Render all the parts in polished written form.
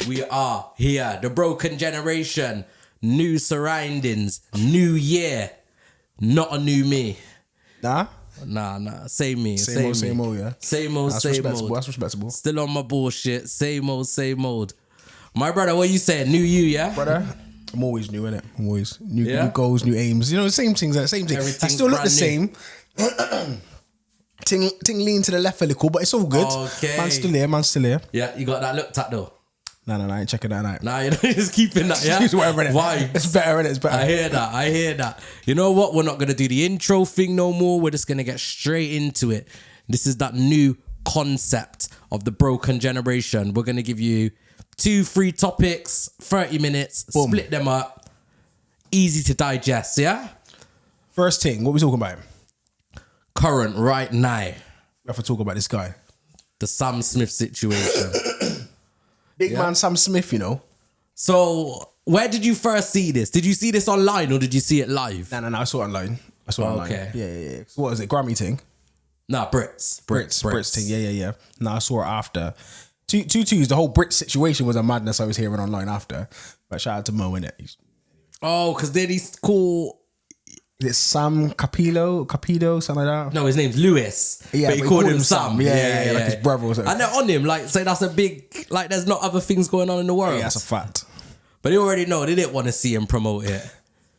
We are here, the broken generation, new surroundings, new year, not a new me. Nah, same me, same old, yeah. Same old. That's respectable. Still on my bullshit, same old. My brother, what you saying? New you, yeah? Brother, I'm always new, innit? I'm always new goals, new aims. You know, the same things, same thing. I still look the same. Ting lean to the left a little, but it's all good. Okay. Man's still here. Yeah, you got that looked at though. No, I ain't checking that out. Nah, you're just keeping that, yeah? Whatever it is. Why? It's better, innit? It's better. I hear that. You know what? We're not going to do the intro thing no more. We're just going to get straight into it. This is that new concept of the broken generation. We're going to give you 2-3 topics, 30 minutes, Boom. Split them up. Easy to digest, yeah? First thing, what we talking about? Current, right now. We have to talk about this guy. The Sam Smith situation. Big man Sam Smith, you know. So, where did you first see this? Did you see this online or did you see it live? No, I saw it online. Okay. Yeah. So what is it, Grammy thing? Nah, Brits thing. Yeah. No, I saw it after. Two twos, the whole Brit situation was a madness I was hearing online after. But shout out to Mo, innit? Oh, because then he's cool. Is it Sam Capillo, something like that? No, his name's Lewis. Yeah, but he called him Sam. Yeah, like his brother or something. And they're on him, like, so that's a big, like, there's not other things going on in the world. Yeah, that's a fact. But they already know, they didn't want to see him promote it.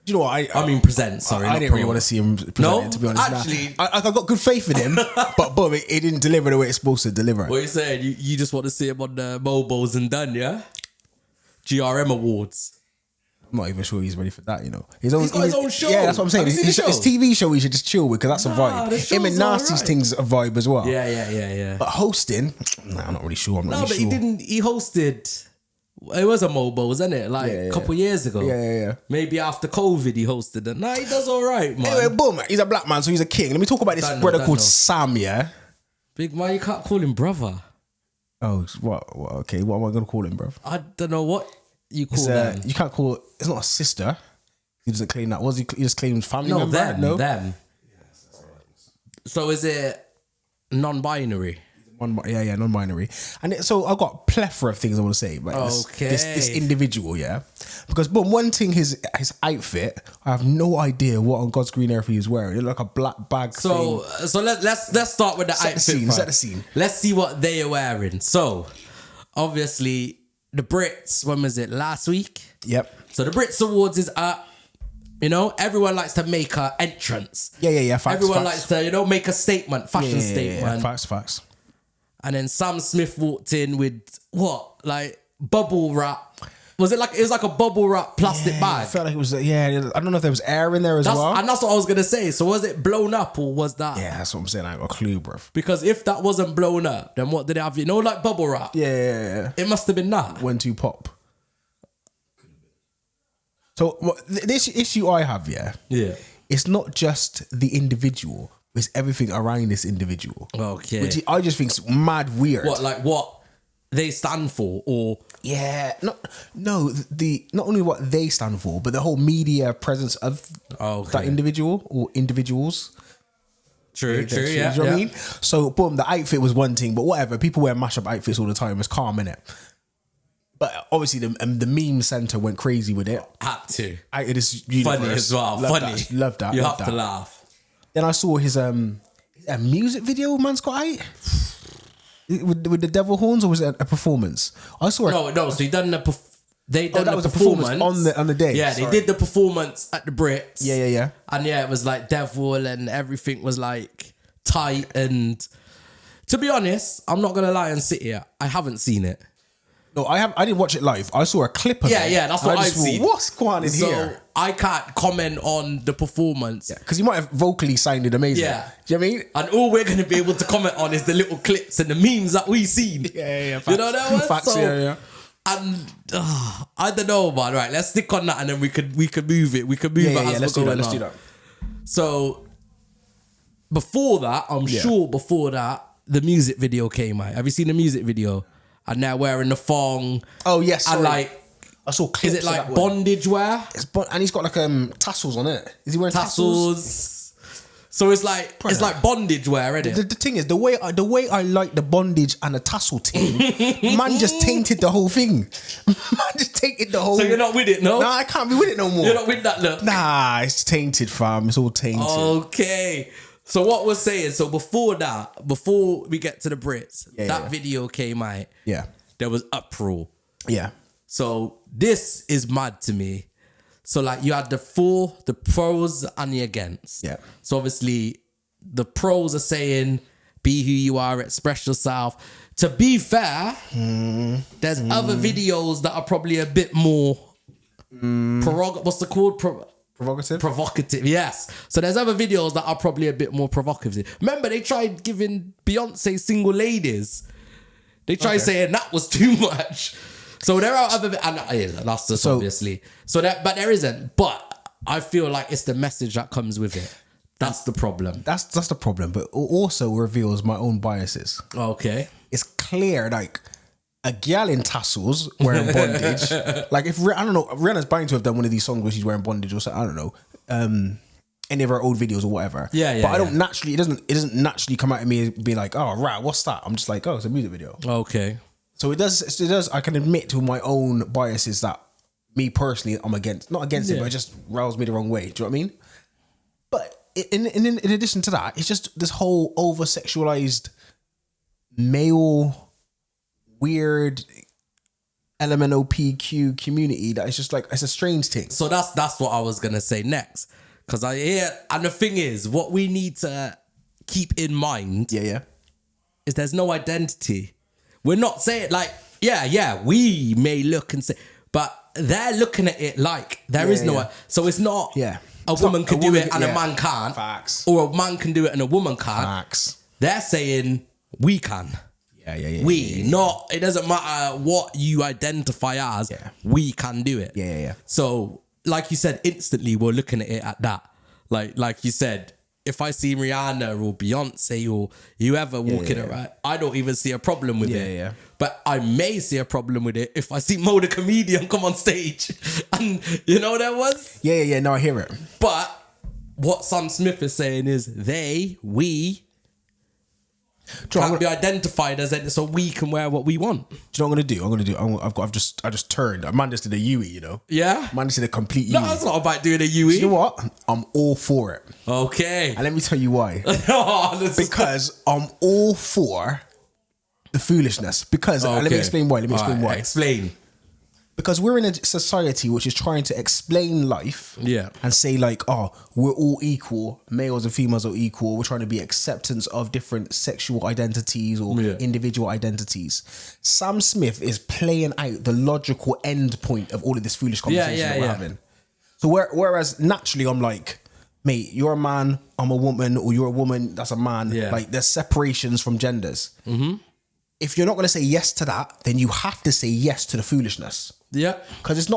Do you know what? I mean, present, sorry. I didn't really want to see him present it, to be honest. Actually. I got good faith in him, but boom, it didn't deliver the way it's supposed to deliver. What are you saying? You just want to see him on the Mobos and done, yeah? GRM Awards. I'm not even sure he's ready for that, you know. He's got his own show. Yeah, that's what I'm saying. His TV show he should just chill with, because that's a vibe. Him and Nasty's right. thing's a vibe as well. Yeah. But hosting, I'm not really sure. But he didn't. He hosted. It was a Mobo, wasn't it? Like a couple years ago. Yeah. Maybe after COVID, he hosted it. Nah, he does all right, man. Anyway, boom. He's a black man, so he's a king. Let me talk about this brother called Sam. Yeah. Big man, you can't call him brother. Oh, what? Okay, what am I gonna call him, bro? I don't know what you call them. You can't call. It's not a sister. He doesn't claim that. He just claims family member. Them. So is it non-binary? Yeah, non-binary. And so I've got a plethora of things I want to say about this individual, yeah? Because, boom, one thing, his outfit, I have no idea what on God's green earth he was wearing. It looked like a black bag thing. So let's start with the outfit first. Set the scene. Let's see what they are wearing. So, obviously, the Brits, when was it? Last week? Yep. So the Brits Awards is up. You know, everyone likes to make an entrance. Yeah. Everyone likes to, make a statement, fashion statement. Yeah. Facts. And then Sam Smith walked in with what? Like bubble wrap. Was it like a bubble wrap plastic bag? I felt like it was, I don't know if there was air in there as well. And that's what I was going to say. So was it blown up or was that? Yeah, that's what I'm saying. I got a clue, bro. Because if that wasn't blown up, then what did it have? You know, like bubble wrap? Yeah. It must have been that. When to pop. So this issue I have, it's not just the individual, it's everything around this individual. Okay. Which I just think is mad weird. What they stand for, or not only what they stand for, but the whole media presence of that individual or individuals. True, you know what I mean? So boom, the outfit was one thing, but whatever. People wear mashup outfits all the time. It's calm, innit? But obviously the meme center went crazy with it. Had to. It is funny as well. Love that. You have to laugh. Then I saw his a music video man's got out with the devil horns, or was it a performance? I saw it. No. So they done that the was performance on the day. Yeah, they did the performance at the Brits. Yeah. And it was like devil and everything was like tight. And to be honest, I'm not gonna lie and sit here. I haven't seen it. No, I didn't watch it live. I saw a clip of it. Yeah, that's what I've seen. What's going on in here? So I can't comment on the performance. Because you might have vocally sounded amazing. Yeah. Do you know what I mean? And all we're going to be able to comment on is the little clips and the memes that we've seen. Yeah. Facts. You know that one? Facts, yeah. And I don't know, man. Right, let's stick on that and then we could move it. We could move it as let's we're going do on. that. So before that, I'm sure before that, the music video came out. Have you seen the music video? And they're wearing the thong. Oh yes, and I saw clips. Is it like bondage wear? And he's got like tassels on it. Is he wearing tassels? So it's like bondage wear, isn't it? The thing is, the way I like the bondage and the tassel thing, man just tainted the whole thing. Man just tainted the whole. So you're not with it, no? Nah, I can't be with it no more. You're not with that look? Nah, it's tainted, fam. It's all tainted. Okay. So what we're saying, so before we get to the Brits, that video came out. Yeah. There was uproar. Yeah. So this is mad to me. So like you had the pros and the against. Yeah. So obviously the pros are saying be who you are, express yourself. To be fair, there's other videos that are probably a bit more what's it called? Provocative? Provocative, yes. So there's other videos that are probably a bit more provocative. Remember, they tried giving Beyonce single ladies. They tried saying that was too much. So there are other, and that's just obviously. But there isn't. But I feel like it's the message that comes with it. That's the problem. That's the problem. But it also reveals my own biases. Okay. It's clear, like a gal in tassels wearing bondage. Like if I don't know, Rihanna's bound to have done one of these songs where she's wearing bondage or something. I don't know. Any of her old videos or whatever. Yeah. But I don't naturally. It doesn't naturally come out of me and be like, oh right, what's that? I'm just like, oh, it's a music video. Okay. So it does. I can admit to my own biases that me personally, I'm against. Not against it, but it just riles me the wrong way. Do you know what I mean? But in addition to that, it's just this whole over sexualized male weird LMNOPQ community that is just like, it's a strange thing. So that's what I was gonna say next, because and the thing is, what we need to keep in mind, is there's no identity. We're not saying like, we may look and say, but they're looking at it like there is no. So it's not. A woman can do it and a man can't. Facts. Or a man can do it and a woman can't. Facts. They're saying we can. Not. It doesn't matter what you identify as. We can do it. So, like you said, instantly we're looking at it at that. Like you said, if I see Rihanna or Beyonce or whoever walking around, I don't even see a problem with it. But I may see a problem with it if I see Mo the comedian come on stage. And you know what that was? No, I hear it. But what Sam Smith is saying is we can't be identified as it, so we can wear what we want. Do you know what I'm gonna do? I just turned. Man just did a Yui, you know. Yeah. Man just did a complete Yui. No, it's not about doing a Yui. You know what? I'm all for it. Okay. And let me tell you why. Because I'm all for the foolishness. Because let me explain why. Why. Explain. Because we're in a society which is trying to explain life and say like, oh, we're all equal, males and females are equal, we're trying to be acceptance of different sexual identities or individual identities. Sam Smith is playing out the logical end point of all of this foolish conversation that we're having. So whereas naturally I'm like, mate, you're a man, I'm a woman, or you're a woman, that's a man. Like there's separations from genders. If you're not going to say yes to that, then you have to say yes to the foolishness. Yeah, because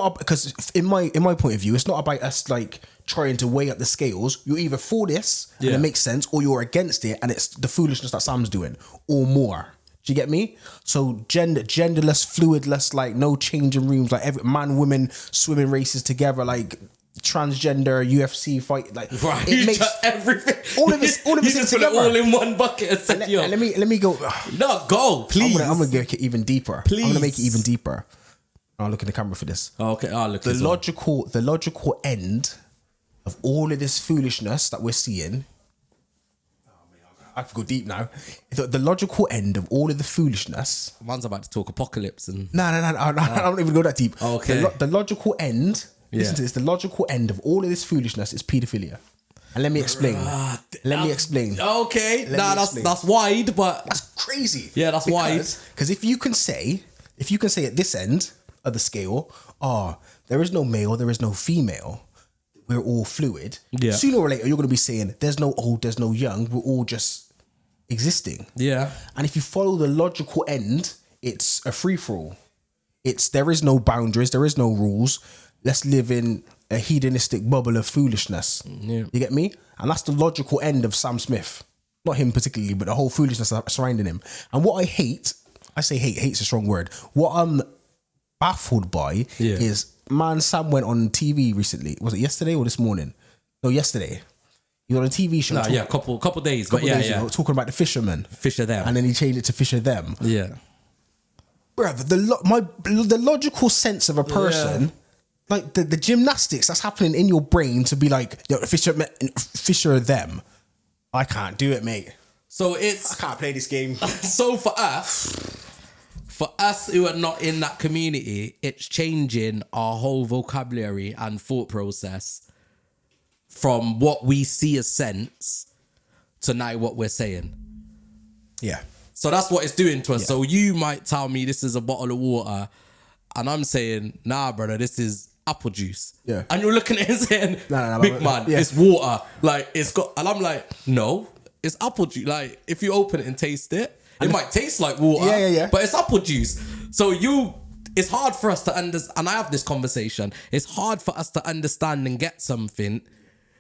in my point of view, it's not about us like trying to weigh up the scales. You're either for this and it makes sense, or you're against it and it's the foolishness that Sam's doing, or more. Do you get me? So genderless, fluidless, like no changing rooms, like every man, women swimming races together, like transgender UFC fight, like it makes everything. All of this just put it all in one bucket and said, and let me go. No, go, please. I'm gonna make it even deeper. Please. I'm gonna make it even deeper. I'll look in the camera for this. Okay, I'll look. The logical end of all of this foolishness that we're seeing. I have to go deep now. The logical end of all of the foolishness. Man's about to talk apocalypse and. No, I don't even go that deep. Okay. The logical end. Listen to this. The logical end of all of this foolishness is paedophilia. And let me explain. Okay. That's wide, but that's crazy. Yeah, that's wide. Because if you can say at this end of the scale, there is no male, there is no female, we're all fluid. Yeah. Sooner or later, you're going to be saying there's no old, there's no young, we're all just existing. Yeah. And if you follow the logical end, it's a free for all. There is no boundaries, there is no rules. Let's live in a hedonistic bubble of foolishness. Yeah. You get me? And that's the logical end of Sam Smith. Not him particularly, but the whole foolishness surrounding him. And what I hate, I say hate's a strong word. What I'm baffled by is, man, Sam went on TV recently. Was it yesterday or this morning? No, yesterday. He was on a TV show. Couple days. But yeah, ago, talking about the fishermen. Fisherthem. And then he changed it to Fisherthem. Yeah. Bruv, the logical sense of a person, like the gymnastics that's happening in your brain to be like, yo, Fisherthem. I can't do it, mate. So I can't play this game. So for us who are not in that community, it's changing our whole vocabulary and thought process from what we see as sense to now what we're saying. Yeah. So that's what it's doing to us. Yeah. So you might tell me this is a bottle of water and I'm saying, nah, brother, this is apple juice. Yeah. And you're looking at it and saying, big man, it's water. Like, it's got, and I'm like, no, it's apple juice. Like, if you open it and taste it, it might taste like water, but it's apple juice. So it's hard for us to understand, and I have this conversation, it's hard for us to understand and get something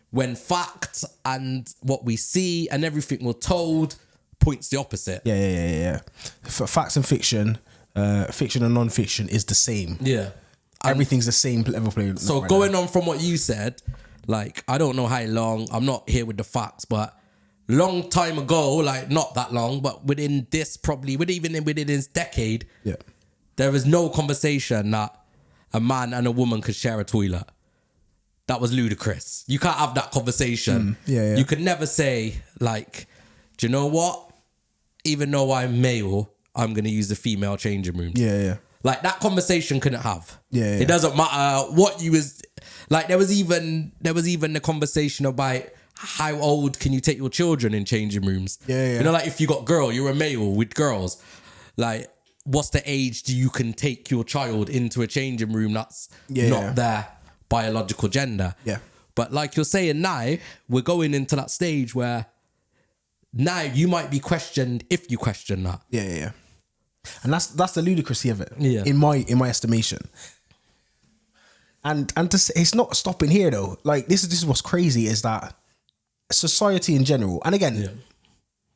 when facts and what we see and everything we're told points the opposite. Yeah. For facts and fiction, fiction and non-fiction is the same. Yeah. Everything's the same level playing. So right going on from what you said, like, I don't know how long, I'm not here with the facts, but long time ago, like not that long, but within this within this decade, there was no conversation that a man and a woman could share a toilet. That was ludicrous. You can't have that conversation. You could never say, like, do you know what? Even though I'm male, I'm going to use the female changing rooms. Yeah. Like, that conversation couldn't have. Yeah. It doesn't matter what you was... Like, there was even the conversation about how old can you take your children in changing rooms. Yeah. You know, like, if you got girl, you're a male with girls. Like, what's the age you can take your child into a changing room that's not their biological gender? Yeah. But like you're saying now, we're going into that stage where now you might be questioned if you question that. Yeah. And that's the ludicrousy of it. Yeah. In my estimation. And to say, it's not stopping here though. Like this is what's crazy is that society in general, and again,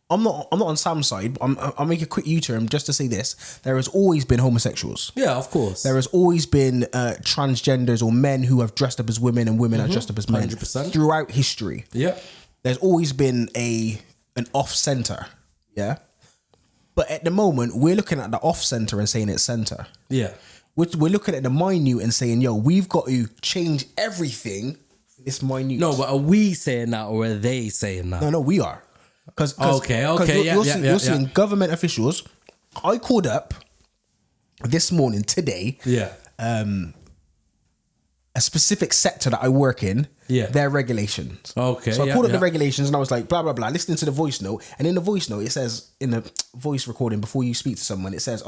I'm not on Sam's side, but I'll make a quick U-turn just to say this. There has always been homosexuals. Yeah, of course. There has always been transgenders or men who have dressed up as women and women have dressed up as men 100%. Throughout history. Yeah. There's always been an off-center. Yeah. But at the moment, we're looking at the off-center and saying it's center. Yeah. We're looking at the minute and saying, yo, we've got to change everything for this minute. No, but are we saying that or are they saying that? No, we are. Because you're seeing government officials. I called up this morning, today, a specific sector that I work in, their regulations. Okay. So I called up the regulations and I was like, blah, blah, blah, listening to the voice note. And in the voice note, it says, in the voice recording, before you speak to someone, it says,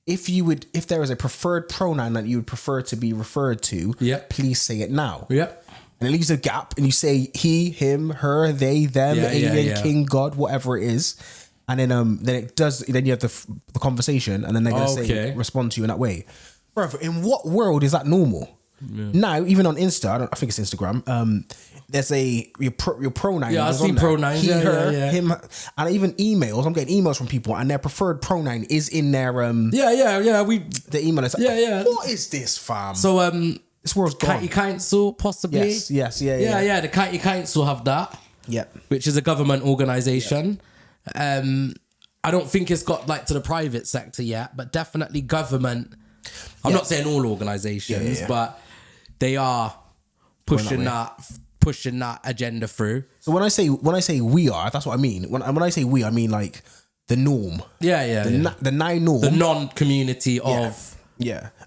if there is a preferred pronoun that you would prefer to be referred to, please say it now. Yep. And it leaves a gap and you say he, him, her, they, them, alien, king, God, whatever it is. And then it does, then you have the conversation and then they're going to respond to you in that way. Bro, in what world is that normal? Yeah. Now, even on Insta, I think it's Instagram, there's your pronoun. Yeah, I've seen pronouns. He, her, him. And even emails, I'm getting emails from people and their preferred pronoun is in their... the email is what is this, fam? So, this world's gone. County Council, possibly. Yes. The County Council have that. Yeah. Which is a government organisation. Yeah. I don't think it's got like to the private sector yet, but definitely government. I'm not saying all organisations, but they are pushing that agenda through. So when I say we are, that's what I mean. When I say we, I mean like the norm. The now norm. The non-community of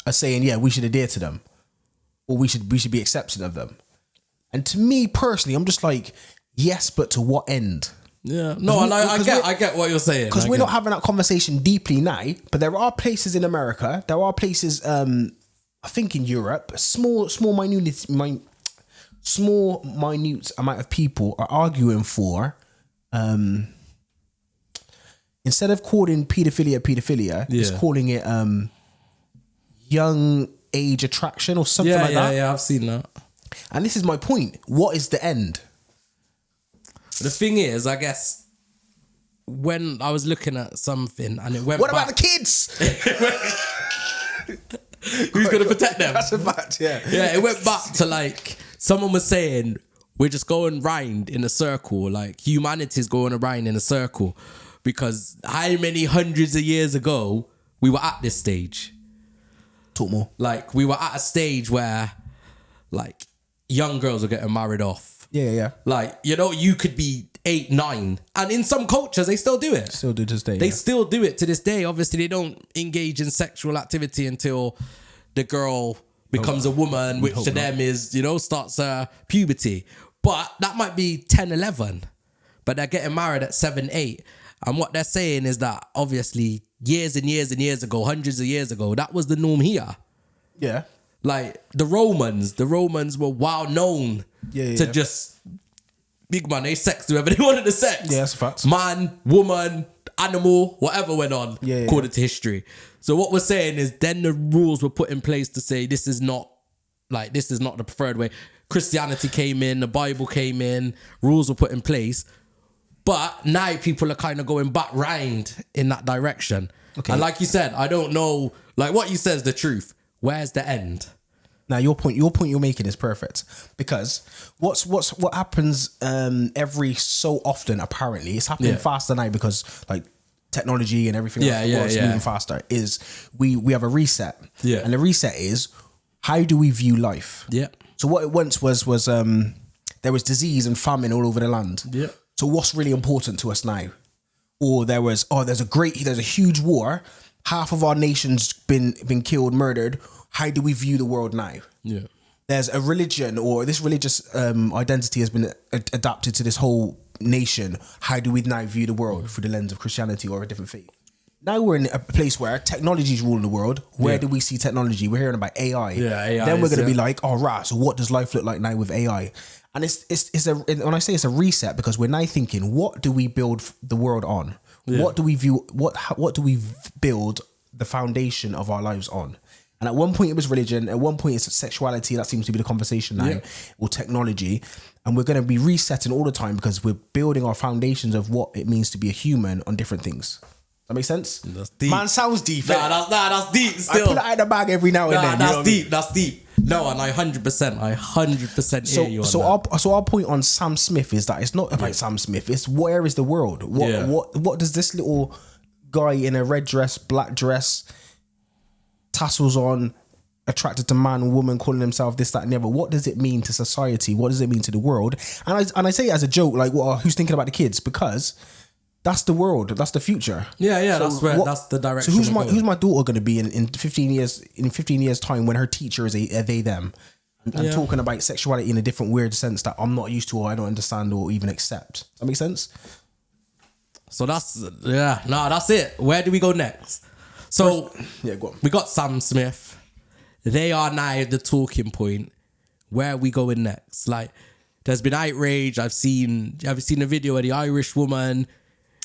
are saying we should adhere to them. Or we should be accepting of them. And to me personally, I'm just like, yes, but to what end? Yeah. No, and I get what you're saying. Because we're not having that conversation deeply now, but there are places in America, there are places, I think in Europe, small minute amount of people are arguing for, instead of calling pedophilia, it's calling it young age attraction or something like that. Yeah, I've seen that. And this is my point. What is the end? The thing is, I guess, when I was looking at something and it went What about the kids? Who's going to protect them? That's a fact, Yeah, it went back to like, someone was saying, we're just going round in a circle. Like humanity's going around in a circle, because how many hundreds of years ago we were at this stage? Talk more. Like we were at a stage where like young girls were getting married off. Yeah. Like, you know, you could be 8, 9. And in some cultures, they still do it. Still do to this day. They still do it to this day. Obviously, they don't engage in sexual activity until the girl becomes a woman, which to them is, you know, starts puberty. But that might be 10, 11. But they're getting married at 7, 8. And what they're saying is that obviously years and years and years ago, hundreds of years ago, that was the norm here. Yeah. Like the Romans were well known to just big man, they sex whoever they wanted to sex. Yeah, that's a fact. Man, woman, animal, whatever went on, Yeah. according to history. So what we're saying is then the rules were put in place to say this is not the preferred way. Christianity came in, the Bible came in, rules were put in place. But now people are kind of going back round in that direction. Okay. And like you said, I don't know, like what you said is the truth. Where's the end? Now your point you're making is perfect, because what happens every so often, apparently it's happening faster now because like technology and everything else moving faster, is we have a reset. Yeah. And the reset is, how do we view life? Yeah. So what it once was there was disease and famine all over the land. Yeah. So what's really important to us now? Or there's a huge war. Half of our nation's been killed, murdered. How do we view the world now? Yeah. There's a religion, or this religious identity has been adapted to this whole nation. How do we now view the world through the lens of Christianity or a different faith? Now we're in a place where technology is ruling the world. Where do we see technology? We're hearing about AI. Yeah, AI. Then we're going to be like, oh, right. So what does life look like now with AI? And when I say it's a reset, because we're now thinking, what do we build the world on? Yeah. What do we view? What do we build the foundation of our lives on? And at one point it was religion. At one point it's sexuality. That seems to be the conversation now, or technology. And we're going to be resetting all the time because we're building our foundations of what it means to be a human on different things. That makes sense? That's deep. Man, sounds deep. That's deep still. I pull it out of the bag every now and then. That's deep. That's deep. No, and I 100% hear you on that. So our point on Sam Smith is that it's not about Sam Smith. It's where is the world? What does this little guy in a red dress, black dress, tassels on, attracted to man and woman, calling himself this, that, and the other? What does it mean to society? What does it mean to the world? And I say it as a joke, like, well, who's thinking about the kids? Because that's the world. That's the future. Yeah. So that's the direction. So who's my daughter going to be in 15 years? In 15 years' time, when her teacher is a they them, and talking about sexuality in a different weird sense that I'm not used to, or I don't understand, or even accept. Does that make sense? So that's it. Where do we go next? So go on. We got Sam Smith. They are now the talking point. Where are we going next? Like, there's been outrage. Have you seen a video of the Irish woman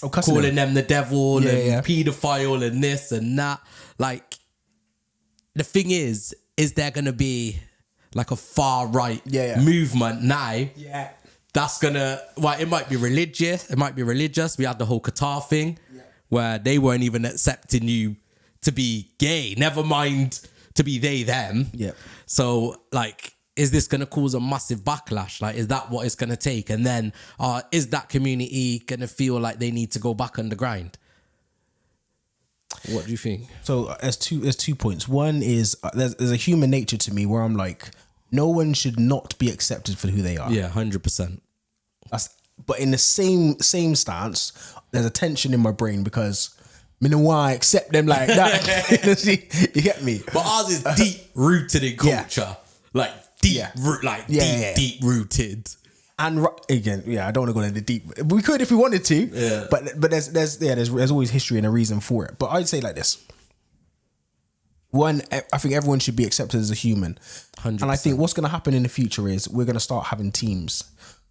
calling them the devil and paedophile and this and that? Like, the thing is there going to be like a far right movement now? Yeah. That's gonna, it might be religious. It might be religious. We had the whole Qatar thing where they weren't even accepting you to be gay. Never mind to be they, them. Yeah. So like, is this going to cause a massive backlash? Like, is that what it's going to take? And then is that community going to feel like they need to go back underground? What do you think? So there's two points. One is there's a human nature to me where I'm like, no one should not be accepted for who they are. Yeah, 100%. But in the same stance, there's a tension in my brain because I know why I accept them like that. You get me? But ours is deep rooted in culture. Like deep rooted. And again, I don't want to go into deep. We could if we wanted to. Yeah. But there's always history and a reason for it. But I'd say like this. One, I think everyone should be accepted as a human. 100%. And I think what's going to happen in the future is we're going to start having teams.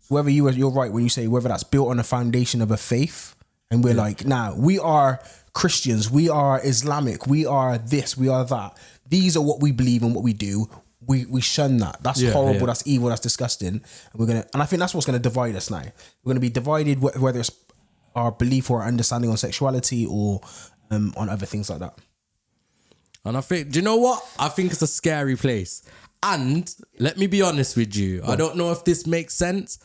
Whether you're right when you say whether that's built on a foundation of a faith, and we're like, nah, we are Christians, we are Islamic, we are this, we are that. These are what we believe and what we do. We shun that. That's horrible. That's evil. That's disgusting. And I think that's what's gonna divide us now. We're gonna be divided whether it's our belief or our understanding on sexuality or on other things like that. And I think, do you know what? I think it's a scary place. And let me be honest with you. I don't know if this makes sense,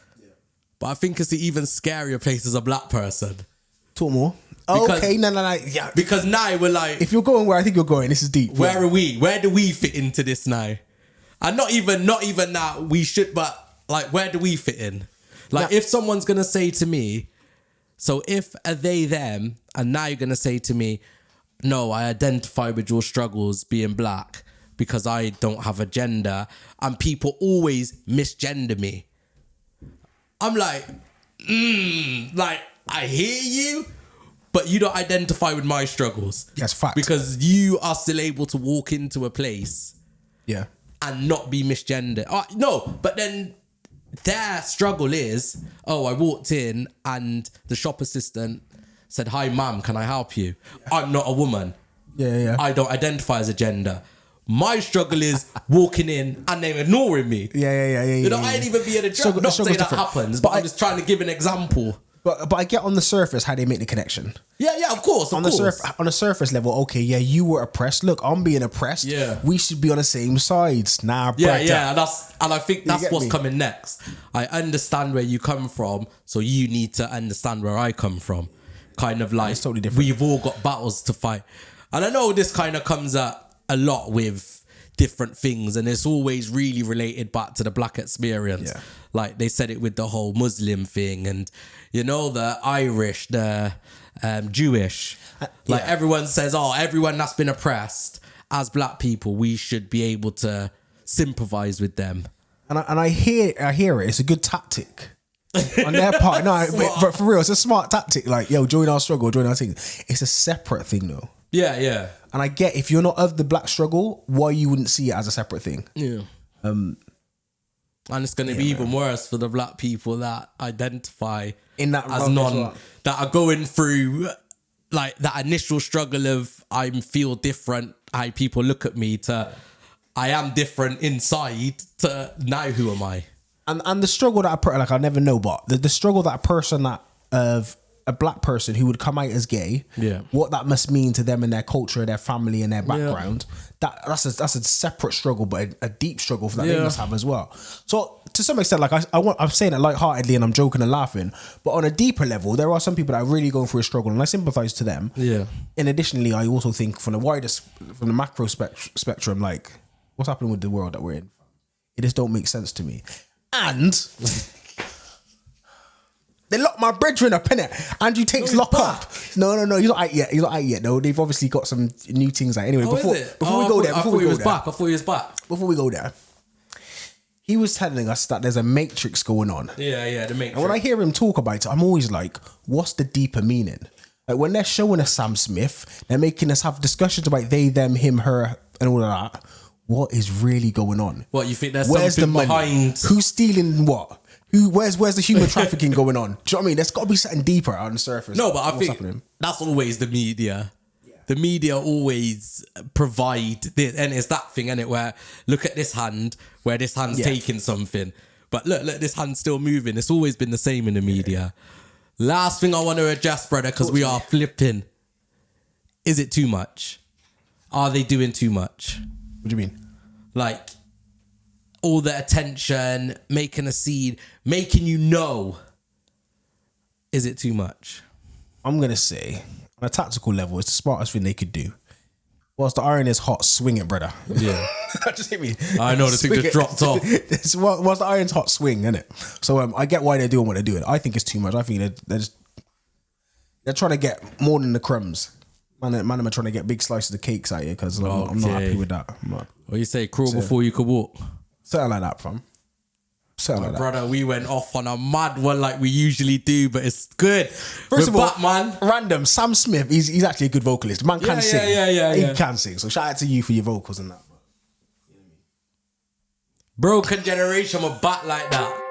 but I think it's the even scarier place as a black person. Talk more. Because, okay, no, yeah. Because now we're like, if you're going where I think you're going, this is deep. Where are we? Where do we fit into this now? And not even that we should, but like, where do we fit in? Like, if someone's gonna say to me, so if a they them, and now you're gonna say to me, no, I identify with your struggles being black because I don't have a gender, and people always misgender me. I'm like, like, I hear you, but you don't identify with my struggles. Yes, fact. Because you are still able to walk into a place and not be misgendered. No, but then their struggle is, I walked in and the shop assistant said, hi, ma'am, can I help you? I'm not a woman. Yeah. I don't identify as a gender. My struggle is walking in and they're ignoring me. Yeah. You know, I ain't even be in a job. Not saying that happens, but I'm just trying to give an example. But I get on the surface how they make the connection. Yeah, of course. On the surface level, okay, yeah, you were oppressed. Look, I'm being oppressed. Yeah. We should be on the same sides. Nah, yeah, and I think that's what's coming next. I understand where you come from, so you need to understand where I come from. Kind of like, it's totally different. We've all got battles to fight. And I know this kind of comes up a lot with different things, and it's always really related back to the black experience. Yeah. Like they said it with the whole Muslim thing, and you know, the Irish, the Jewish. Like everyone says, everyone that's been oppressed, as black people, we should be able to sympathize with them. And I hear it. It's a good tactic on their part. No, but for real, it's a smart tactic. Like, yo, join our struggle, join our thing. It's a separate thing though. Yeah. And I get, if you're not of the black struggle, why you wouldn't see it as a separate thing. Yeah. And it's going to be even worse for the black people that identify in that as that are going through like that initial struggle of I feel different, how people look at me, to I am different inside, to now who am I? And the struggle that I never know, but the struggle that a black person who would come out as gay, what that must mean to them and their culture, their family and their background, that's a separate struggle, but a deep struggle that they must have as well. So to some extent, like I'm saying it lightheartedly and I'm joking and laughing, but on a deeper level, there are some people that are really going through a struggle and I sympathize to them. Yeah. And additionally, I also think from the macro spectrum, like what's happening with the world that we're in, it just don't make sense to me. And they locked my brethren up, innit? Andrew takes lock up. No, he's not out yet. No, they've obviously got some new things out. Anyway, before we go there, I thought he was back. Before we go there, he was telling us that there's a matrix going on. Yeah, the matrix. And when I hear him talk about it, I'm always like, what's the deeper meaning? Like when they're showing us Sam Smith, they're making us have discussions about they, them, him, her, and all of that. What is really going on? What, you think there's something behind? Who's stealing what? Where's the human trafficking going on? Do you know what I mean? There's got to be something deeper on the surface. No, but I think that's always the media. Yeah. The media always provide this, and it's that thing, innit? Where look at this hand, where this hand's taking something, but look, this hand's still moving. It's always been the same in the media. Last thing I want to address, brother, because we are flipping. Is it too much? Are they doing too much? What do you mean? Like, all the attention, making a scene, making you know. Is it too much? I'm going to say, on a tactical level, it's the smartest thing they could do. Whilst the iron is hot, swing it, brother. Yeah. That just hit me. I know, the thing just dropped off. Whilst the iron's hot, swing, innit? So I get why they're doing what they're doing. I think it's too much. I think they're trying to get more than the crumbs. Man, I'm trying to get big slices of cakes out here because I'm not happy with that. What you say, crawl before you could walk? Something like that, fam. Something like that. Brother, we went off on a mad one like we usually do, but it's good. First of all, man, random, Sam Smith, he's actually a good vocalist. Man can sing. He can sing. So shout out to you for your vocals and that. Broken generation, we're back like that.